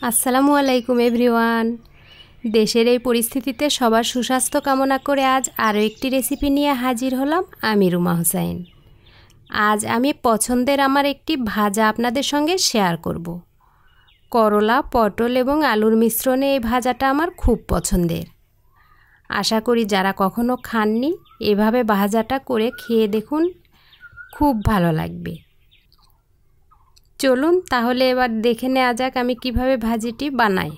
আসসালামু আলাইকুম এভরিওয়ান। দেশের এই পরিস্থিতিতে সবার সুস্বাস্থ্য কামনা করে আজ আরও একটি রেসিপি নিয়ে হাজির হলাম আমি রুমা হোসাইন। আজ আমি পছন্দের আমার একটি ভাজা আপনাদের সঙ্গে শেয়ার করব। করলা, পটল এবং আলুর মিশ্রণে এই ভাজাটা আমার খুব পছন্দের। আশা করি যারা কখনো খাননি এভাবে ভাজাটা করে খেয়ে দেখুন, খুব ভালো লাগবে। চলুন তাহলে এবার দেখে নেওয়া যাক আমি কিভাবে ভাজিটি বানাই।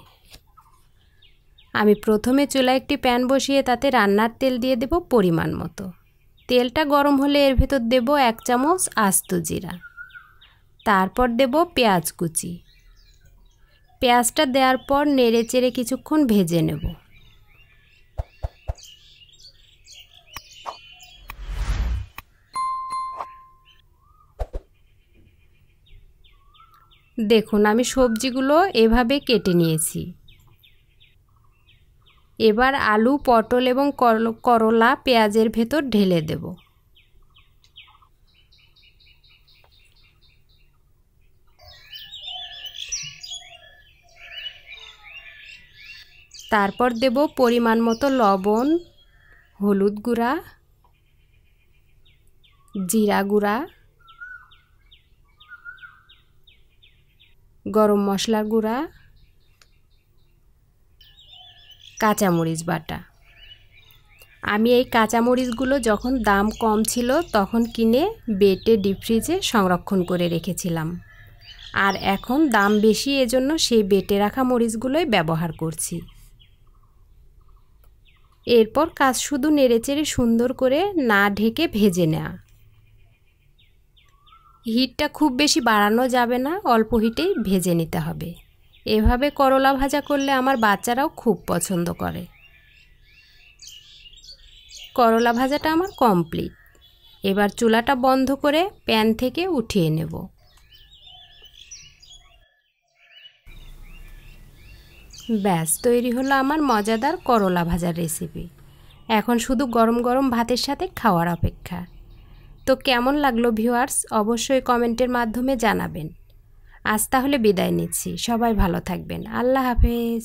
আমি প্রথমে চুলায় একটি প্যান বসিয়ে তাতে রান্নার তেল দিয়ে দেব পরিমাণ মতো। তেলটা গরম হলে এর ভেতর দেব 1 চামচ আস্ত জিরা, তারপর দেব পেঁয়াজ কুচি। পেঁয়াজটা দেওয়ার পর নেড়ে চেড়ে কিছুক্ষণ ভেজে নেব। দেখুন আমি সবজিগুলো এভাবে কেটে নিয়েছি। এবার আলু, পটল এবং করলা পেঁয়াজের ভেতর ঢেলে দেব। তারপর দেব পরিমাণ মতো লবণ, হলুদ গুঁড়া, জিরা গুঁড়া, গরম মশলা গুঁড়া, কাঁচামরিচ বাটা। আমি এই কাঁচামরিচগুলো যখন দাম কম ছিল তখন কিনে বেটে ডিপ ফ্রিজে সংরক্ষণ করে রেখেছিলাম, আর এখন দাম বেশি এজন্য সেই বেটে রাখা মরিচগুলোই ব্যবহার করছি। এরপর কাজ শুধু নেড়েচেড়ে সুন্দর করে না ঢেকে ভেজে নেওয়া। হিটটা খুব বেশি বাড়ানো যাবে না, অল্প হিটেই ভেজে নিতে হবে। এভাবে করলা ভাজা করলে আমার বাচ্চারাও খুব পছন্দ করে। করলা ভাজাটা আমার কমপ্লিট। এবার চুলাটা বন্ধ করে প্যান থেকে উঠিয়ে নেব। ব্যাস তৈরি হলো আমার মজাদার করলা ভাজার রেসিপি। এখন শুধু গরম গরম ভাতের সাথে খাওয়ার অপেক্ষা। তো কেমন লাগলো ভিউয়ার্স, অবশ্যই কমেন্টের মাধ্যমে জানাবেন। আজ তাহলে বিদায় নিচ্ছি। সবাই ভালো থাকবেন। আল্লাহ হাফেজ।